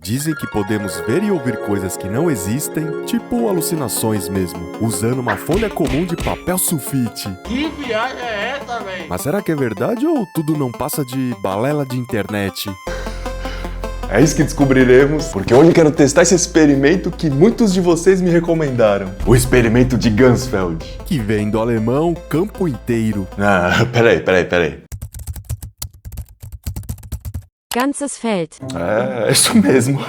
Dizem que podemos ver e ouvir coisas que não existem, tipo alucinações mesmo, usando uma folha comum de papel sulfite. Que viagem é essa, velho? Mas será que é verdade ou tudo não passa de balela de internet? É isso que descobriremos, porque hoje eu quero testar esse experimento que muitos de vocês me recomendaram. O experimento de Ganzfeld. Que vem do alemão campo inteiro. Ah, peraí. Ganzes Feld. É isso mesmo.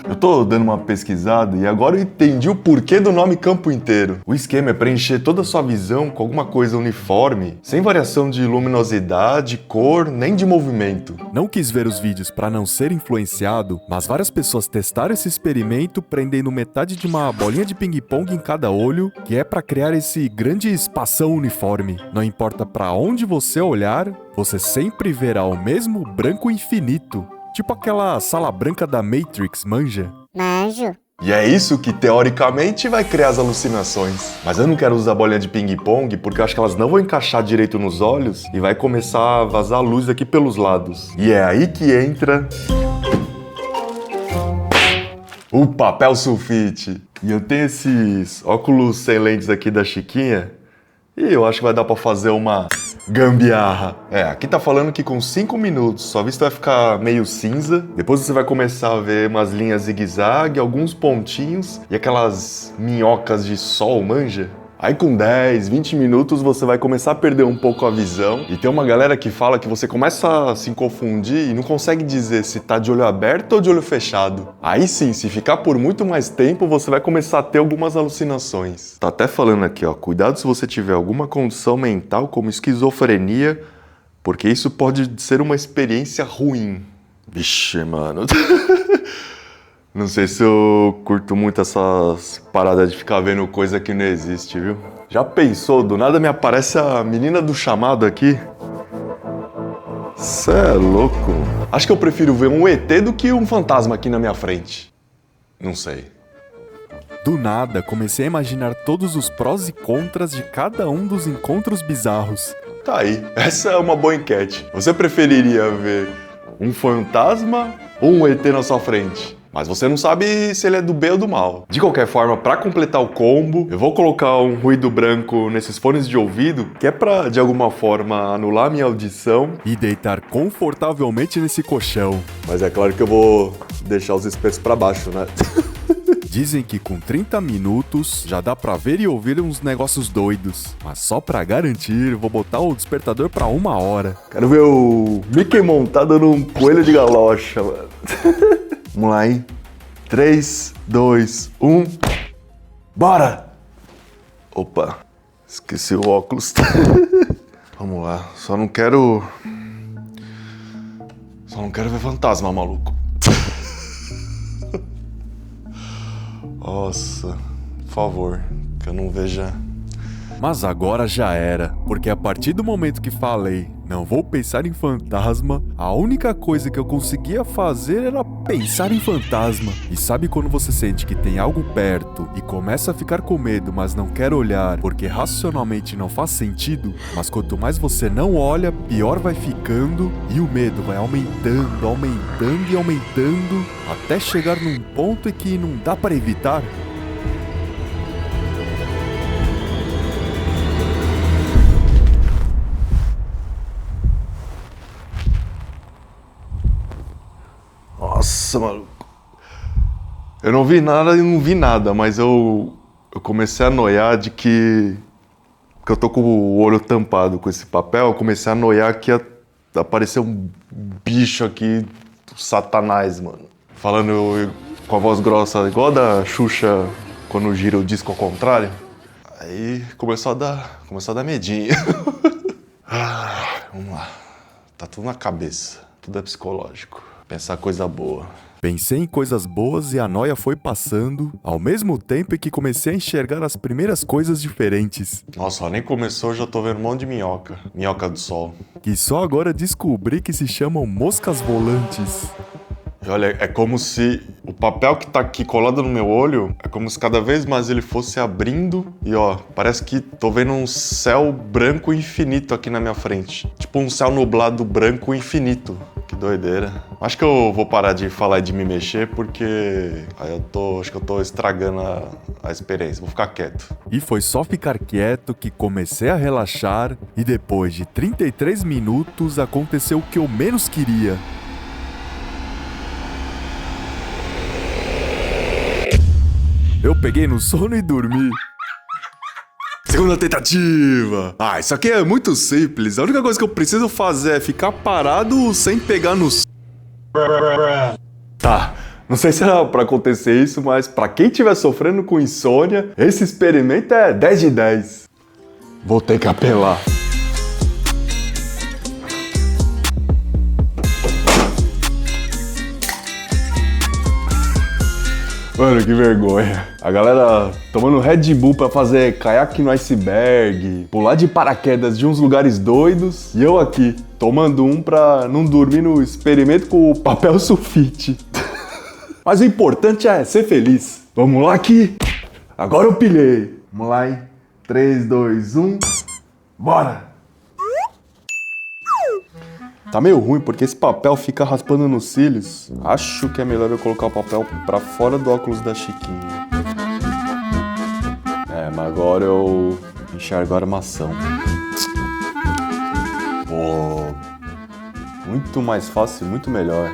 Eu tô dando uma pesquisada e agora eu entendi o porquê do nome campo inteiro. O esquema é preencher toda a sua visão com alguma coisa uniforme, sem variação de luminosidade, cor, nem de movimento. Não quis ver os vídeos para não ser influenciado, mas várias pessoas testaram esse experimento prendendo metade de uma bolinha de ping-pong em cada olho, que é para criar esse grande espação uniforme. Não importa para onde você olhar, você sempre verá o mesmo branco infinito. Tipo aquela sala branca da Matrix, manja? Manjo. E é isso que, teoricamente, vai criar as alucinações. Mas eu não quero usar bolinha de ping-pong porque eu acho que elas não vão encaixar direito nos olhos e vai começar a vazar luz aqui pelos lados. E é aí que entra o papel sulfite. E eu tenho esses óculos sem lentes aqui da Chiquinha e eu acho que vai dar pra fazer uma gambiarra. Aqui tá falando que com 5 minutos sua vista vai ficar meio cinza, depois você vai começar a ver umas linhas zigue-zague, alguns pontinhos e aquelas minhocas de sol, manja? Aí com 10, 20 minutos você vai começar a perder um pouco a visão e tem uma galera que fala que você começa a se confundir e não consegue dizer se tá de olho aberto ou de olho fechado. Aí sim, se ficar por muito mais tempo, você vai começar a ter algumas alucinações. Tá até falando aqui, ó, cuidado se você tiver alguma condição mental como esquizofrenia, porque isso pode ser uma experiência ruim. Vixe, mano. Não sei se eu curto muito essas paradas de ficar vendo coisa que não existe, viu? Já pensou? Do nada me aparece a menina do chamado aqui. Cê é louco. Acho que eu prefiro ver um ET do que um fantasma aqui na minha frente. Não sei. Do nada, comecei a imaginar todos os prós e contras de cada um dos encontros bizarros. Tá aí, essa é uma boa enquete. Você preferiria ver um fantasma ou um ET na sua frente? Mas você não sabe se ele é do bem ou do mal. De qualquer forma, pra completar o combo, eu vou colocar um ruído branco nesses fones de ouvido, que é pra, de alguma forma, anular minha audição. E deitar confortavelmente nesse colchão. Mas é claro que eu vou deixar os espetos pra baixo, né? Dizem que com 30 minutos já dá pra ver e ouvir uns negócios doidos. Mas só pra garantir, vou botar o despertador pra 1 hora. Quero ver o Mickey montado num coelho de galocha, mano. Vamos lá, hein? 3, 2, 1... Bora! Opa, esqueci o óculos. Vamos lá, só não quero ver fantasma, maluco. Nossa, por favor, que eu não veja... Mas agora já era, porque a partir do momento que falei não vou pensar em fantasma, a única coisa que eu conseguia fazer era pensar em fantasma. E sabe quando você sente que tem algo perto e começa a ficar com medo, mas não quer olhar porque racionalmente não faz sentido? Mas quanto mais você não olha, pior vai ficando e o medo vai aumentando e aumentando até chegar num ponto em que não dá para evitar. Nossa, maluco. Eu não vi nada e não vi nada, mas eu comecei a noiar de que eu tô com o olho tampado com esse papel, eu comecei a noiar que ia aparecer um bicho aqui, Satanás, mano. Falando com a voz grossa, igual a da Xuxa quando gira o disco ao contrário. Aí começou a dar medinho. Vamos lá. Tá tudo na cabeça, tudo é psicológico. Pensar coisa boa. Pensei em coisas boas e a noia foi passando, ao mesmo tempo em que comecei a enxergar as primeiras coisas diferentes. Nossa, nem começou, já tô vendo um monte de minhoca. Minhoca do sol. Que só agora descobri que se chamam moscas volantes. E olha, é como se o papel que tá aqui colado no meu olho, é como se cada vez mais ele fosse abrindo e ó, parece que tô vendo um céu branco infinito aqui na minha frente. Tipo um céu nublado branco infinito. Que doideira. Acho que eu vou parar de falar e de me mexer, porque aí acho que eu tô estragando a experiência. Vou ficar quieto. E foi só ficar quieto que comecei a relaxar e depois de 33 minutos aconteceu o que eu menos queria. Eu peguei no sono e dormi. Segunda tentativa! Ah, isso aqui é muito simples. A única coisa que eu preciso fazer é ficar parado sem pegar no... Tá, não sei se era pra acontecer isso, mas pra quem estiver sofrendo com insônia, esse experimento é 10 de 10. Vou ter que apelar. Mano, que vergonha. A galera tomando Red Bull pra fazer caiaque no iceberg, pular de paraquedas de uns lugares doidos, e eu aqui, tomando um pra não dormir no experimento com o papel sulfite. Mas o importante é ser feliz. Vamos lá que agora eu pilhei. Vamos lá, hein? 3, 2, 1, bora! Tá meio ruim porque esse papel fica raspando nos cílios. Acho que é melhor eu colocar o papel pra fora do óculos da Chiquinha. É, mas agora eu enxergo a armação. Pô, muito mais fácil e muito melhor.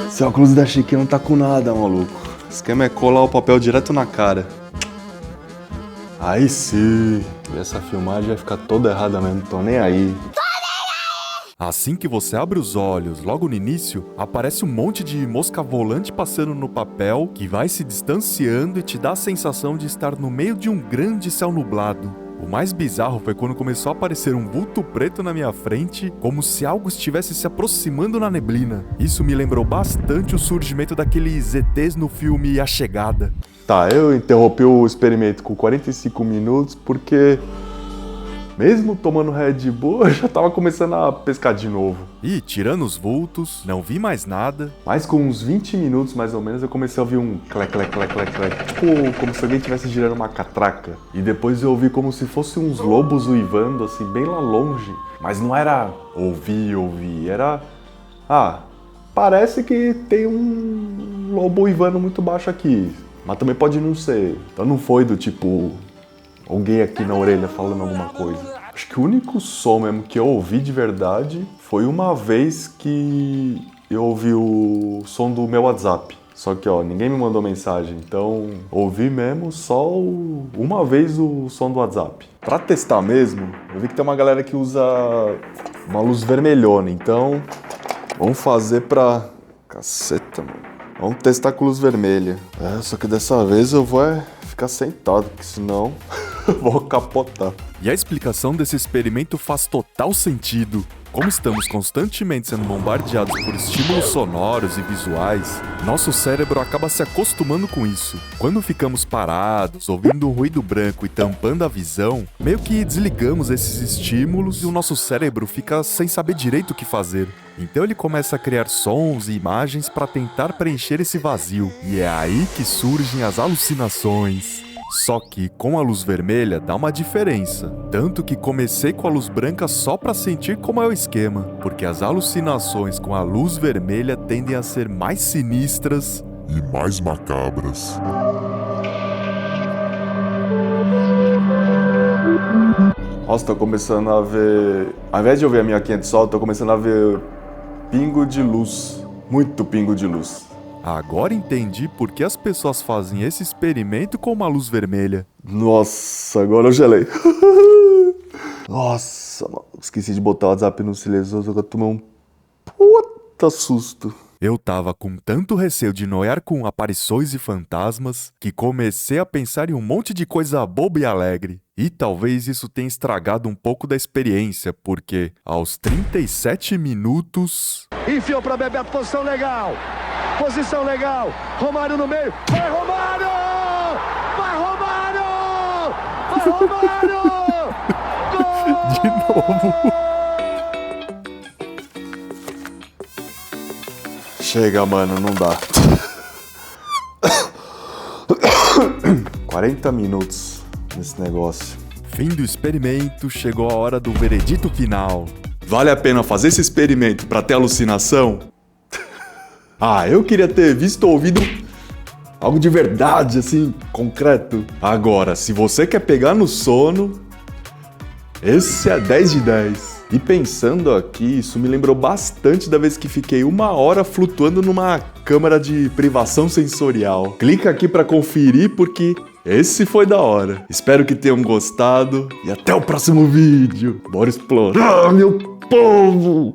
Esse óculos da Chiquinha não tá com nada, maluco. O esquema é colar o papel direto na cara. Aí sim. E essa filmagem vai ficar toda errada mesmo, tô nem aí. Assim que você abre os olhos, logo no início, aparece um monte de mosca volante passando no papel que vai se distanciando e te dá a sensação de estar no meio de um grande céu nublado. O mais bizarro foi quando começou a aparecer um vulto preto na minha frente, como se algo estivesse se aproximando na neblina. Isso me lembrou bastante o surgimento daqueles ETs no filme A Chegada. Tá, eu interrompi o experimento com 45 minutos porque, mesmo tomando Red Bull, eu já tava começando a pescar de novo. E, tirando os vultos, não vi mais nada. Mas com uns 20 minutos, mais ou menos, eu comecei a ouvir um clec, clec, clec, clec, clec. Tipo, como se alguém estivesse girando uma catraca. E depois eu ouvi como se fossem uns lobos uivando, assim, bem lá longe. Mas não era ouvir, era... Ah, parece que tem um lobo uivando muito baixo aqui. Mas também pode não ser. Então não foi do tipo... alguém aqui na orelha falando alguma coisa. Acho que o único som mesmo que eu ouvi de verdade foi uma vez que eu ouvi o som do meu WhatsApp. Só que, ó, ninguém me mandou mensagem, então ouvi mesmo só uma vez o som do WhatsApp. Pra testar mesmo, eu vi que tem uma galera que usa uma luz vermelhona, então vamos fazer pra... Caceta, mano. Vamos testar com luz vermelha. É, só que dessa vez eu vou ficar sentado, porque senão eu vou capotar. E a explicação desse experimento faz total sentido. Como estamos constantemente sendo bombardeados por estímulos sonoros e visuais, nosso cérebro acaba se acostumando com isso. Quando ficamos parados, ouvindo um ruído branco e tampando a visão, meio que desligamos esses estímulos e o nosso cérebro fica sem saber direito o que fazer. Então ele começa a criar sons e imagens para tentar preencher esse vazio. E é aí que surgem as alucinações. Só que com a luz vermelha dá uma diferença. Tanto que comecei com a luz branca só pra sentir como é o esquema. Porque as alucinações com a luz vermelha tendem a ser mais sinistras e mais macabras. Nossa, tô começando a ver... Ao invés de eu ver a minhoquinha de sol, tô começando a ver pingo de luz. Muito pingo de luz. Agora entendi por que as pessoas fazem esse experimento com uma luz vermelha. Nossa, agora eu gelei. Nossa, mano. Esqueci de botar o WhatsApp no silencioso, agora tomei um puta susto. Eu tava com tanto receio de noiar com aparições e fantasmas que comecei a pensar em um monte de coisa boba e alegre. E talvez isso tenha estragado um pouco da experiência, porque aos 37 minutos... Enfiou pra Bebeto, posição legal! Posição legal! Romário no meio! Vai, Romário! Vai, Romário! Vai, Romário! Gol! De novo... Chega, mano, não dá. 40 minutos nesse negócio. Fim do experimento, chegou a hora do veredito final. Vale a pena fazer esse experimento pra ter alucinação? Ah, eu queria ter visto ou ouvido algo de verdade, assim, concreto. Agora, se você quer pegar no sono, esse é 10 de 10. E pensando aqui, isso me lembrou bastante da vez que fiquei 1 hora flutuando numa câmara de privação sensorial. Clica aqui pra conferir porque esse foi da hora. Espero que tenham gostado e até o próximo vídeo. Bora explorar, meu povo!